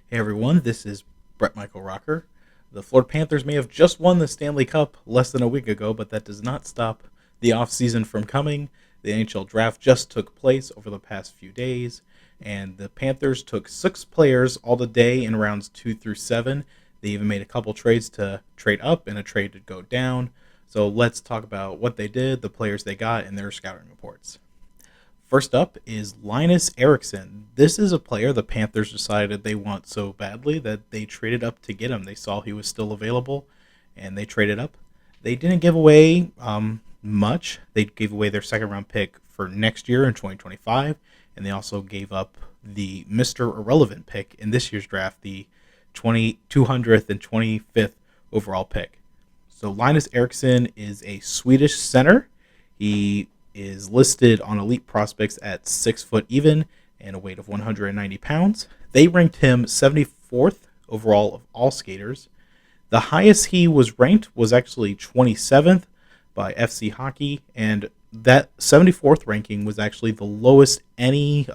Hey everyone, this is Brett Michael Rocker. The Florida Panthers may have just won the Stanley Cup less than a week ago, but that does not stop the offseason from coming. The NHL Draft just took place over the past few days, and the Panthers took 6 players all today in rounds 2 through 7. They even made a couple trades to trade up and a trade to go down. So let's talk about what they did, the players they got, and their scouting reports. First up is Linus Eriksson. This is a player the Panthers decided they want so badly that they traded up to get him. They saw he was still available, and they traded up. They didn't give away much. They gave away their second-round pick for next year in 2025, and they also gave up the Mr. Irrelevant pick in this year's draft, the 200th and 25th overall pick. So Linus Eriksson is a Swedish center. He is listed on Elite Prospects at 6 foot even and a weight of 190 pounds. They ranked him 74th overall of all skaters. The highest he was ranked was actually 27th by FC Hockey, and that 74th ranking was actually the lowest any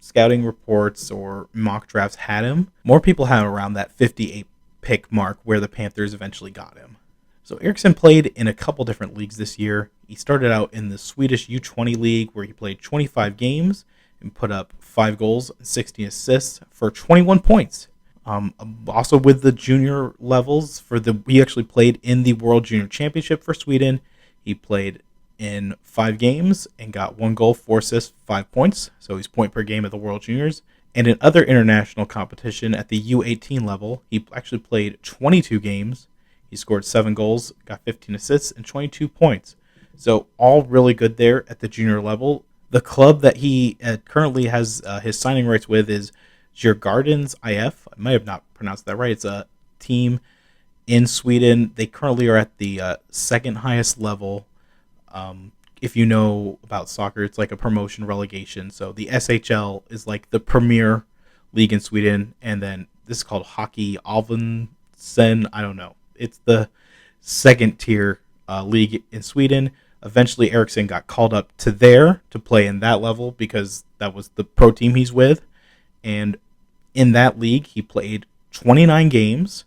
scouting reports or mock drafts had him. More people had him around that 58 pick mark where the Panthers eventually got him. So Eriksson played in a couple different leagues this year. He started out in the Swedish U20 league where he played 25 games and put up 5 goals and 16 assists for 21 points. Also with the junior levels, he actually played in the World Junior Championship for Sweden. He played in 5 games and got 1 goal, 4 assists, 5 points. So he's point per game at the World Juniors. And in other international competition at the U18 level, he actually played 22 games. He scored 7 goals, got 15 assists, and 22 points. So all really good there at the junior level. The club that he currently has his signing rights with is Djurgårdens IF. I might have not pronounced that right. It's a team in Sweden. They currently are at the second highest level. If you know about soccer, it's like a promotion relegation. So the SHL is like the premier league in Sweden. And then this is called Hockey Alvensen. I don't know. It's the second tier league in Sweden. Eventually, Eriksson got called up to there to play in that level because that was the pro team he's with. And in that league, he played 29 games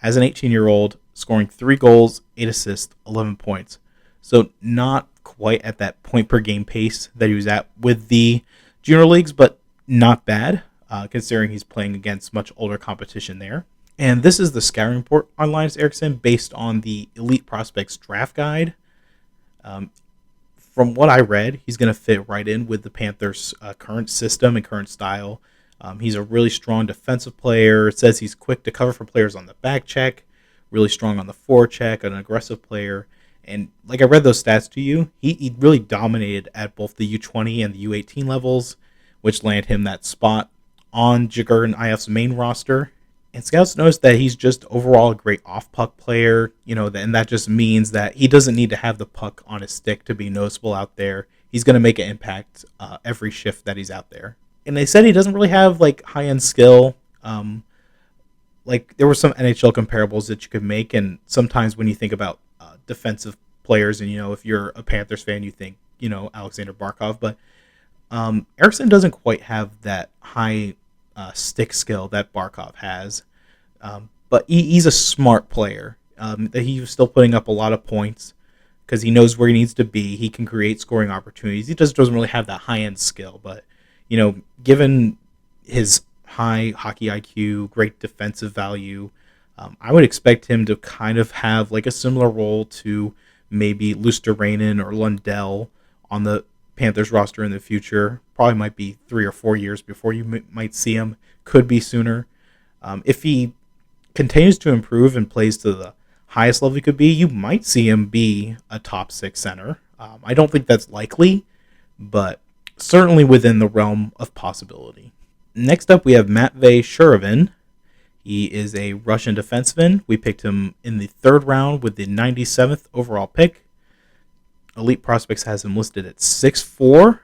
as an 18-year-old, scoring 3 goals, 8 assists, 11 points. So not quite at that point per game pace that he was at with the junior leagues, but not bad considering he's playing against much older competition there. And this is the scouting report on Linus Eriksson based on the Elite Prospects Draft Guide. From what I read, he's going to fit right in with the Panthers' current system and current style. He's a really strong defensive player. It says he's quick to cover for players on the back check, really strong on the forecheck, an aggressive player. And like I read those stats to you, he really dominated at both the U20 and the U18 levels, which landed him that spot on Djurgården IF's main roster. And scouts noticed that he's just overall a great off-puck player, and that just means that he doesn't need to have the puck on his stick to be noticeable out there. He's going to make an impact every shift that he's out there. And they said he doesn't really have like high-end skill. Like there were some NHL comparables that you could make, and sometimes when you think about defensive players, and if you're a Panthers fan, you think Alexander Barkov, but Eriksson doesn't quite have that high stick skill that Barkov has, but he's a smart player. That he's still putting up a lot of points because he knows where he needs to be. He can create scoring opportunities. He just doesn't really have that high-end skill, but given his high hockey IQ, great defensive value, I would expect him to kind of have like a similar role to maybe Luosterainen or Lundell on the Panthers roster in the future. Probably might be 3 or 4 years before you might see him. Could be sooner. If he continues to improve and plays to the highest level he could be, you might see him be a top 6 center. I don't think that's likely, but certainly within the realm of possibility. Next up, we have Matvei Shuravin. He is a Russian defenseman. We picked him in the 3rd round with the 97th overall pick. Elite Prospects has him listed at 6'4"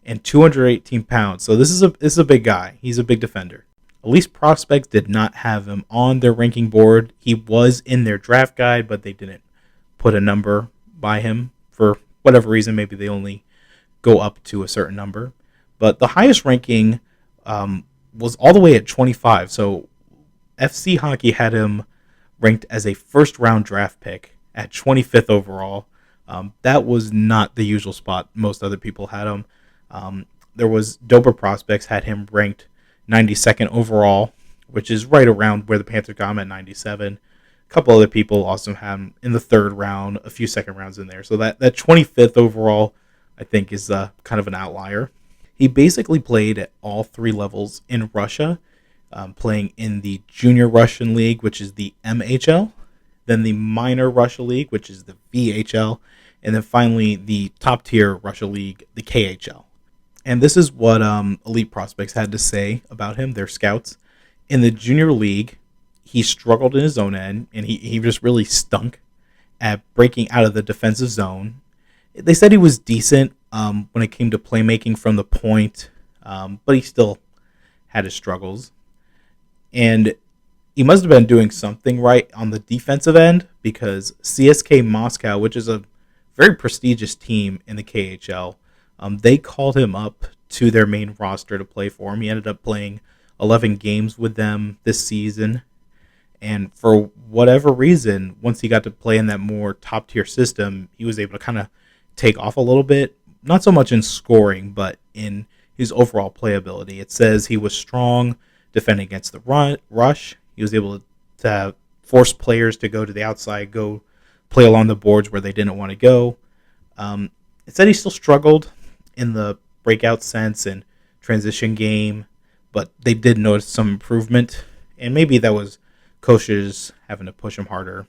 and 218 pounds. So this is a big guy. He's a big defender. Elite Prospects did not have him on their ranking board. He was in their draft guide, but they didn't put a number by him for whatever reason. Maybe they only go up to a certain number. But the highest ranking was all the way at 25. So FC Hockey had him ranked as a first round draft pick at 25th overall. That was not the usual spot most other people had him. There was Dober Prospects had him ranked 92nd overall, which is right around where the Panthers got him at 97. A couple other people also had him in the third round, a few second rounds in there. So that 25th overall, I think, is kind of an outlier. He basically played at all three levels in Russia, playing in the Junior Russian League, which is the MHL, then the Minor Russia League, which is the VHL, and then finally the top tier Russia League, the KHL. And this is what Elite Prospects had to say about him, their scouts. In the Junior League, he struggled in his own end, and he just really stunk at breaking out of the defensive zone. They said he was decent when it came to playmaking from the point, but he still had his struggles. And he must have been doing something right on the defensive end, because CSK Moscow, which is a very prestigious team in the KHL, they called him up to their main roster to play for him. He ended up playing 11 games with them this season. And for whatever reason, once he got to play in that more top-tier system, he was able to kind of take off a little bit. Not so much in scoring, but in his overall playability. It says he was strong defending against the rush. He was able to force players to go to the outside, go play along the boards where they didn't want to go. It said he still struggled in the breakout sense and transition game, but they did notice some improvement. And maybe that was coaches having to push him harder.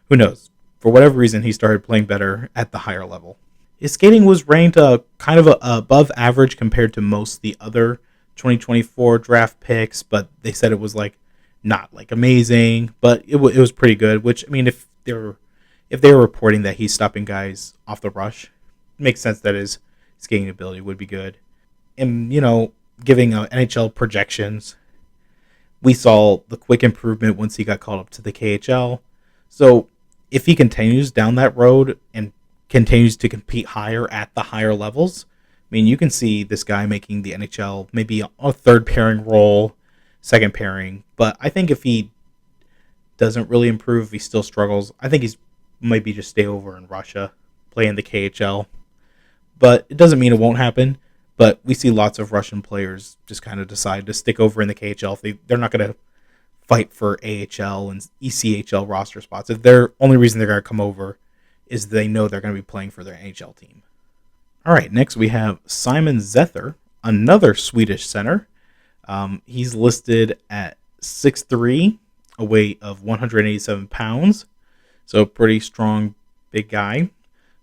Who knows? For whatever reason, he started playing better at the higher level. His skating was ranked kind of above average compared to most of the other 2024 draft picks, but they said it was not amazing, but it was pretty good. Which, I mean, if they were reporting that he's stopping guys off the rush, it makes sense that his skating ability would be good. And giving NHL projections, we saw the quick improvement once he got called up to the KHL. So if he continues down that road and continues to compete higher at the higher levels, I mean, you can see this guy making the NHL maybe a third pairing role, second pairing. But I think if he doesn't really improve, he still struggles, I think he's maybe just stay over in Russia, play in the KHL. But it doesn't mean it won't happen. But we see lots of Russian players just kind of decide to stick over in the KHL. If they're not going to fight for AHL and ECHL roster spots. If their only reason they're going to come over is they know they're going to be playing for their NHL team. All right, next we have Simon Zether, another Swedish center. He's listed at 6'3", a weight of 187 pounds. So pretty strong, big guy.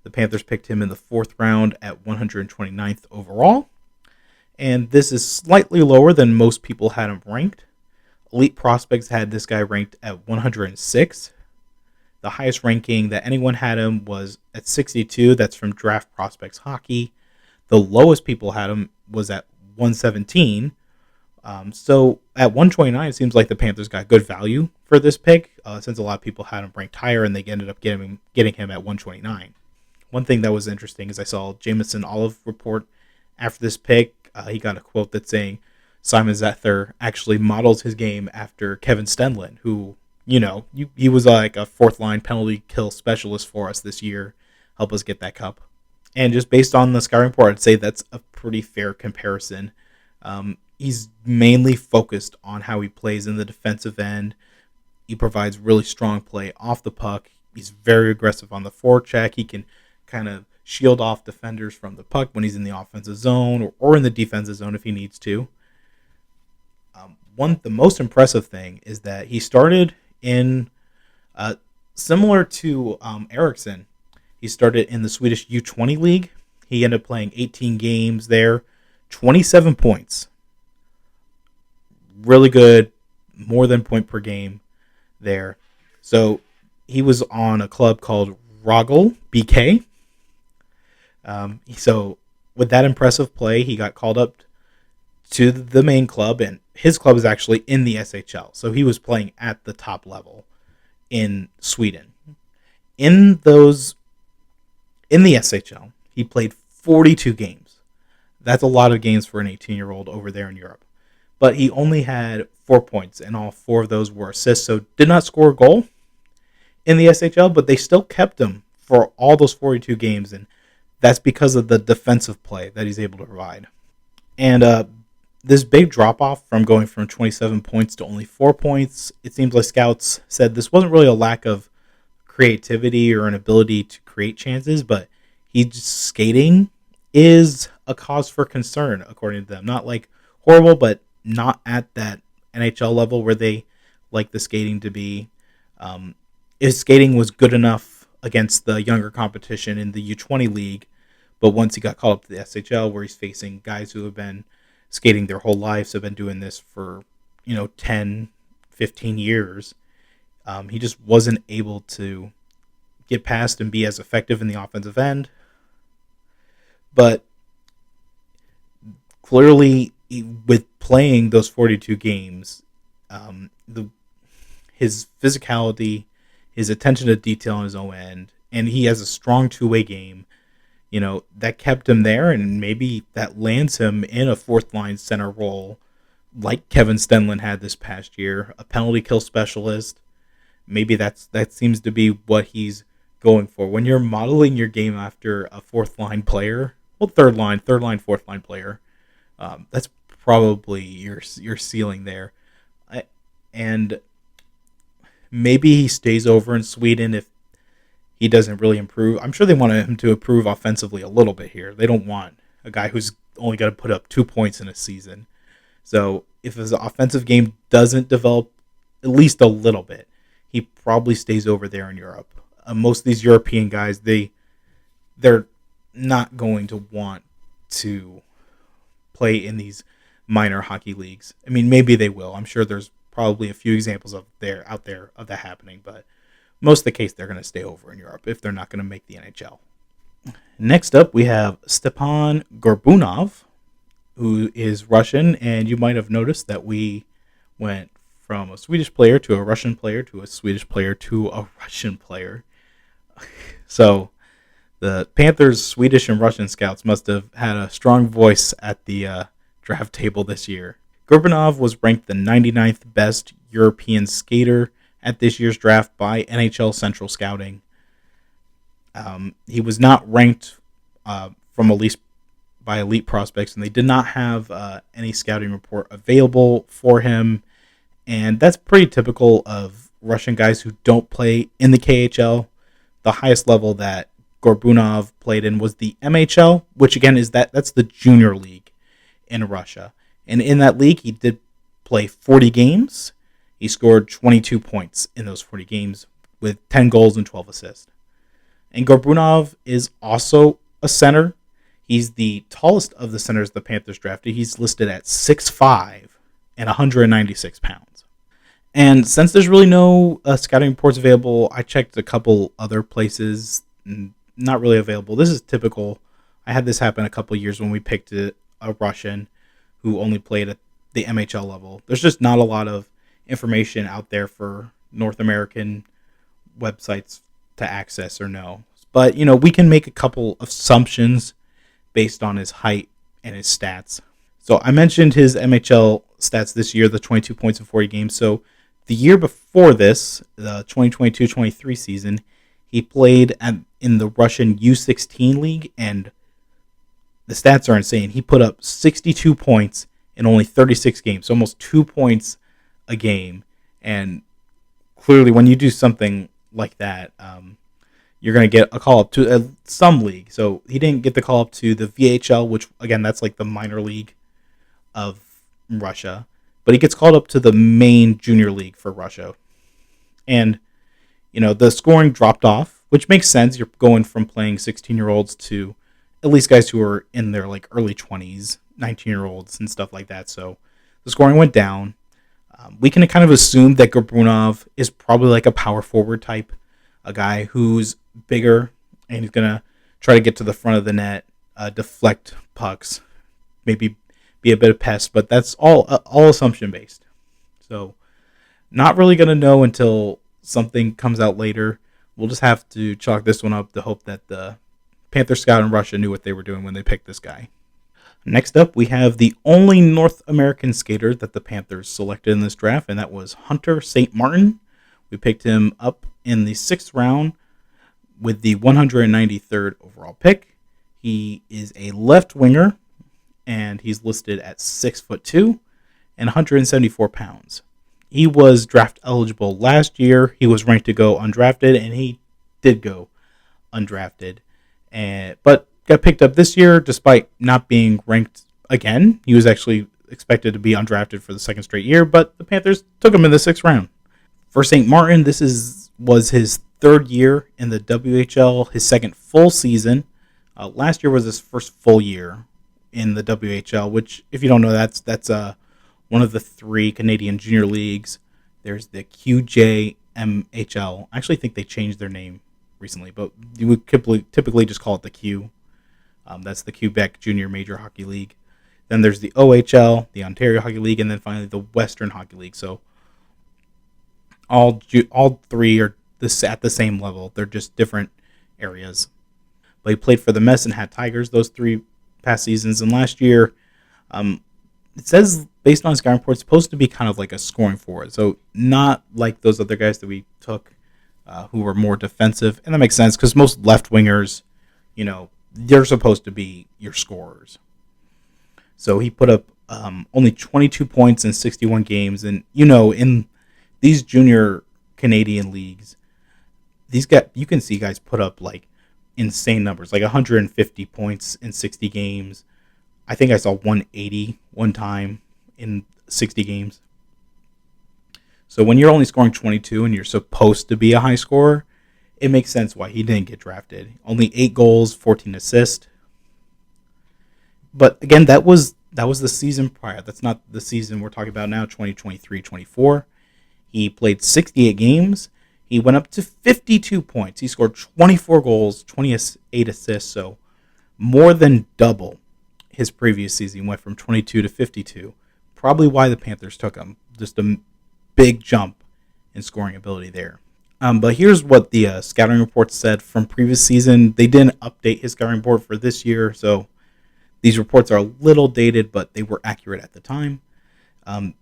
The Panthers picked him in the fourth round at 129th overall. And this is slightly lower than most people had him ranked. Elite Prospects had this guy ranked at 106. The highest ranking that anyone had him was at 62. That's from Draft Prospects Hockey. The lowest people had him was at 117. So at 129, it seems like the Panthers got good value for this pick, since a lot of people had him ranked higher, and they ended up getting him at 129. One thing that was interesting is I saw Jameson Olive report after this pick. He got a quote that's saying Simon Zether actually models his game after Kevin Stenlund, who, he was like a fourth line penalty kill specialist for us this year, help us get that cup. And just based on the scouting report, I'd say that's a pretty fair comparison. He's mainly focused on how he plays in the defensive end. He provides really strong play off the puck. He's very aggressive on the forecheck. He can kind of shield off defenders from the puck when he's in the offensive zone or in the defensive zone if he needs to. The most impressive thing is that he started in, similar to Eriksson, he started in the Swedish U20 league. He ended up playing 18 games there, 27 points. Really good, more than point per game there. So he was on a club called Rogel BK. So with that impressive play, he got called up to the main club, and his club is actually in the SHL. So he was playing at the top level in Sweden. In the SHL, he played 42 games. That's a lot of games for an 18-year-old over there in Europe. but he only had 4 points, and all 4 of those were assists, so did not score a goal in the SHL, but they still kept him for all those 42 games, and that's because of the defensive play that he's able to provide. And this big drop-off from going from 27 points to only 4 points, it seems like scouts said this wasn't really a lack of creativity or an ability to create chances, but he's skating is a cause for concern, according to them. Not like horrible, but not at that NHL level where they like the skating to be. His skating was good enough against the younger competition in the U20 league, but once he got called up to the SHL, where he's facing guys who have been skating their whole lives, have been doing this for 10, 15 years, he just wasn't able to get past and be as effective in the offensive end. But clearly, with playing those 42 games, his physicality, his attention to detail on his own end, and he has a strong two-way game, that kept him there, and maybe that lands him in a fourth-line center role like Kevin Stenlund had this past year, a penalty kill specialist. Maybe that seems to be what he's going for. When you're modeling your game after a fourth-line player, third line, fourth-line player, that's probably your ceiling there. And maybe he stays over in Sweden if he doesn't really improve. I'm sure they want him to improve offensively a little bit here. They don't want a guy who's only going to put up 2 points in a season. So if his offensive game doesn't develop at least a little bit, he probably stays over there in Europe. Most of these European guys, they're not going to want to play in these minor hockey leagues. I mean, maybe they will. I'm sure there's probably a few examples out there of that happening, but most of the case they're going to stay over in Europe if they're not going to make the NHL. Next up, we have Stepan Gorbunov, who is Russian, and you might have noticed that we went from a Swedish player to a Russian player to a Swedish player to a Russian player. So the Panthers' Swedish and Russian scouts must have had a strong voice at the draft table this year. Gorbunov was ranked the 99th best European skater at this year's draft by NHL Central Scouting. He was not ranked from by elite prospects, and they did not have any scouting report available for him. And that's pretty typical of Russian guys who don't play in the KHL. The highest level that Gorbunov played in was the MHL, which again that's the junior league in Russia. And in that league, he did play 40 games. He scored 22 points in those 40 games with 10 goals and 12 assists. And Gorbunov is also a center. He's the tallest of the centers the Panthers drafted. He's listed at 6'5" and 196 pounds. And since there's really no scouting reports available, I checked a couple other places. Not really available. This is typical. I had this happen a couple years when we picked a Russian who only played at the MHL level. There's just not a lot of information out there for North American websites to access or know. But, we can make a couple of assumptions based on his height and his stats. So I mentioned his MHL stats this year, the 22 points in 40 games. So the year before this, the 2022-23 season, he played in the Russian U16 league, and the stats are insane. He put up 62 points in only 36 games, so almost 2 points a game. And clearly, when you do something like that, you're going to get a call-up to some league. So he didn't get the call-up to the VHL, which, again, that's like the minor league of Russia. But he gets called up to the main junior league for Russia. And, the scoring dropped off, which makes sense. You're going from playing 16-year-olds to at least guys who are in their early 20s, 19-year-olds and stuff like that. So the scoring went down. We can kind of assume that Gorbunov is probably like a power forward type, a guy who's bigger and he's going to try to get to the front of the net, deflect pucks, maybe be a bit of pest, but that's all assumption based. So not really going to know until something comes out later. We'll just have to chalk this one up to hope that the Panther scout in Russia knew what they were doing when they picked this guy. Next up, we have the only North American skater that the Panthers selected in this draft, and that was Hunter St. Martin. We picked him up in the 6th round with the 193rd overall pick. He is a left winger, and he's listed at 6'2" and 174 pounds. He was draft eligible last year. He was ranked to go undrafted, and he did go undrafted, but got picked up this year despite not being ranked again. He was actually expected to be undrafted for the second straight year, but the Panthers took him in the 6th round. For St. Martin, was his 3rd year in the WHL, his second full season. Last year was his first full year in the WHL, which, if you don't know, that's one of the 3 Canadian junior leagues. There's the QJMHL. I actually think they changed their name recently, but you would typically just call it the Q. That's the Quebec Junior Major Hockey League. Then there's the OHL, the Ontario Hockey League, and then finally the Western Hockey League. So all 3 are at the same level. They're just different areas. But he played for the Medicine Hat Tigers those 3 past seasons, and last year, it says based on his scouting report, it's supposed to be kind of like a scoring forward. So not like those other guys that we took who were more defensive, and that makes sense because most left wingers, they're supposed to be your scorers. So he put up only 22 points in 61 games, and in these junior Canadian leagues, you can see guys put up like insane numbers, like 150 points in 60 games. I think I saw 180 one time in 60 games. So when you're only scoring 22 and you're supposed to be a high scorer, it makes sense why he didn't get drafted. Only 8 goals, 14 assists. But again, that was the season prior. That's not the season we're talking about now, 2023-24. He played 68 games. He went up to 52 points. He scored 24 goals, 28 assists, so more than double his previous season. He went from 22 to 52. Probably why the Panthers took him. Just a big jump in scoring ability there. But here's what the scouting report said from previous season. They didn't update his scouting report for this year, so these reports are a little dated, but they were accurate at the time.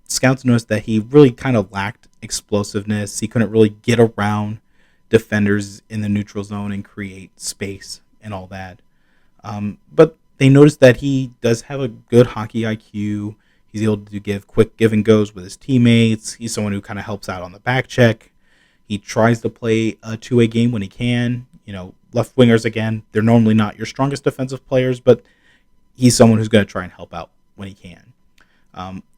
Scouts noticed that he really kind of lacked explosiveness. He couldn't really get around defenders in the neutral zone and create space and all that. But they noticed that he does have a good hockey IQ. He's able to give quick give and goes with his teammates. He's someone who kind of helps out on the back check. He tries to play a two-way game when he can. Left wingers, again, they're normally not your strongest defensive players, but he's someone who's going to try and help out when he can.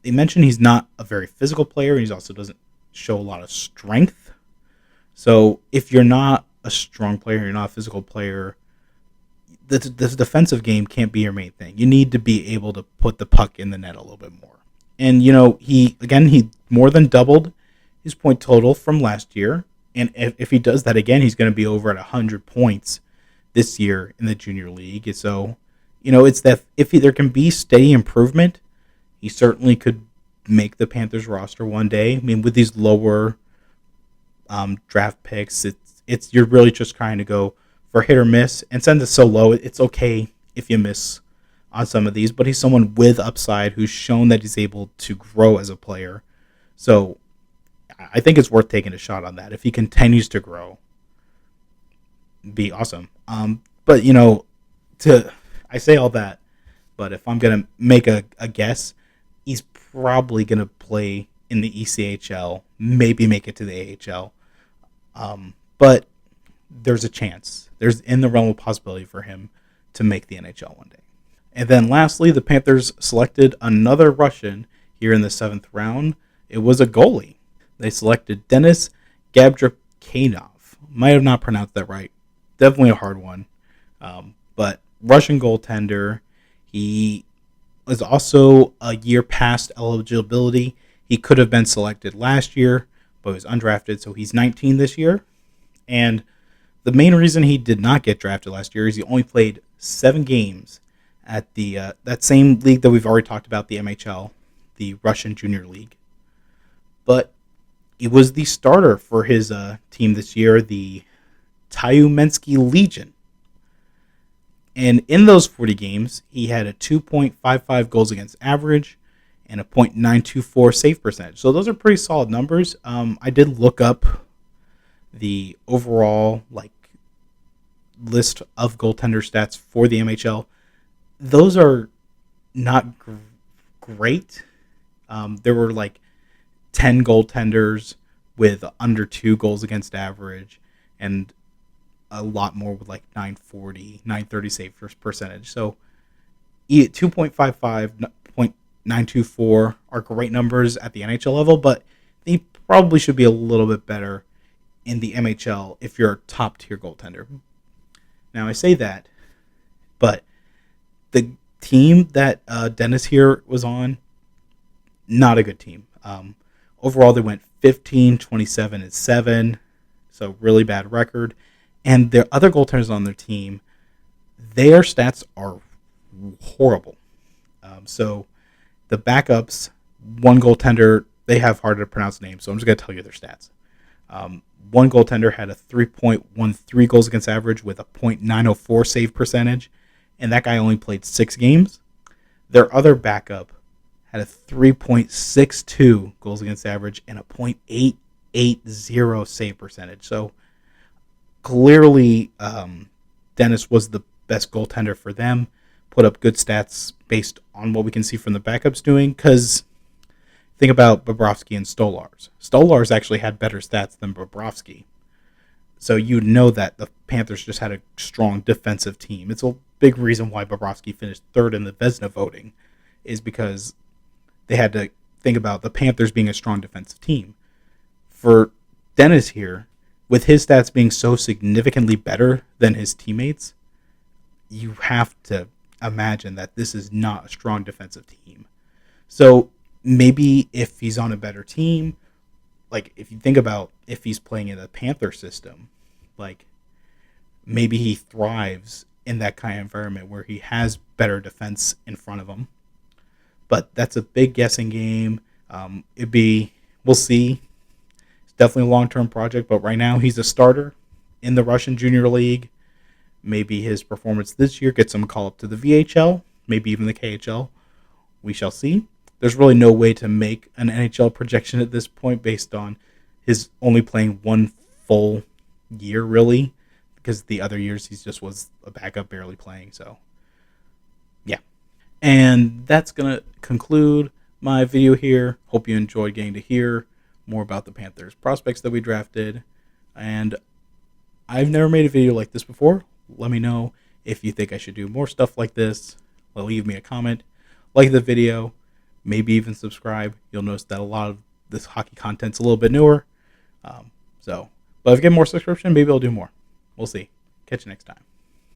They mentioned he's not a very physical player, and he also doesn't show a lot of strength. So if you're not a strong player, you're not a physical player, the defensive game can't be your main thing. You need to be able to put the puck in the net a little bit more. And, he more than doubled his point total from last year. And if he does that again, he's going to be over at 100 points this year in the junior league. So, it's that if there can be steady improvement, he certainly could make the Panthers roster one day. I mean, with these lower draft picks, you're really just trying to go for hit or miss. And since it's so low, it's okay if you miss on some of these. But he's someone with upside who's shown that he's able to grow as a player. So I think it's worth taking a shot on that. If he continues to grow, it'd be awesome. But I say all that, but if I'm gonna make a guess, he's probably gonna play in the ECHL, maybe make it to the AHL. But there's a chance. There's in the realm of possibility for him to make the NHL one day. And then lastly, the Panthers selected another Russian here in the 7th round. It was a goalie. They selected Denis Gabdrakanov. Might have not pronounced that right. Definitely a hard one. But Russian goaltender. He was also a year past eligibility. He could have been selected last year, but was undrafted, so he's 19 this year. And the main reason he did not get drafted last year is he only played 7 games at the that same league that we've already talked about, the MHL, the Russian Junior League. But he was the starter for his team this year, the Tyumensky Legion. And in those 40 games, he had a 2.55 goals against average and a .924 save percentage. So those are pretty solid numbers. I did look up the overall list of goaltender stats for the MHL. Those are not great. There were 10 goaltenders with under 2 goals against average and a lot more with 940, 930 save percentage. So 2.55, 0.924 are great numbers at the NHL level, but they probably should be a little bit better in the MHL if you're a top tier goaltender. Now I say that, but the team that Dennis here was on, not a good team. Overall, they went 15, 27, and 7, so really bad record. And their other goaltenders on their team, their stats are horrible. So the backups, one goaltender, they have hard to pronounce names, so I'm just going to tell you their stats. One goaltender had a 3.13 goals against average with a .904 save percentage, and that guy only played 6 games. Their other backup had a 3.62 goals against average and a .880 save percentage. So clearly, Dennis was the best goaltender for them, put up good stats based on what we can see from the backups doing, because think about Bobrovsky and Stolarz. Stolarz actually had better stats than Bobrovsky. So you know that the Panthers just had a strong defensive team. It's a big reason why Bobrovsky finished third in the Vezina voting, is because they had to think about the Panthers being a strong defensive team. For Dennis here, with his stats being so significantly better than his teammates, you have to imagine that this is not a strong defensive team. So maybe if he's on a better team, if you think about if he's playing in a Panther system, maybe he thrives in that kind of environment where he has better defense in front of him. But that's a big guessing game. We'll see. Definitely a long-term project, but right now he's a starter in the Russian Junior League. Maybe his performance this year gets him a call up to the VHL, maybe even the KHL. We shall see. There's really no way to make an NHL projection at this point based on his only playing one full year, really, because the other years he just was a backup barely playing. So, yeah. And that's going to conclude my video here. Hope you enjoyed getting to hear more about the Panthers prospects that we drafted. And I've never made a video like this before. Let me know if you think I should do more stuff like this. Leave me a comment, like the video, maybe even subscribe. You'll notice that a lot of this hockey content's a little bit newer. But if I get more subscription, maybe I'll do more. We'll see. Catch you next time.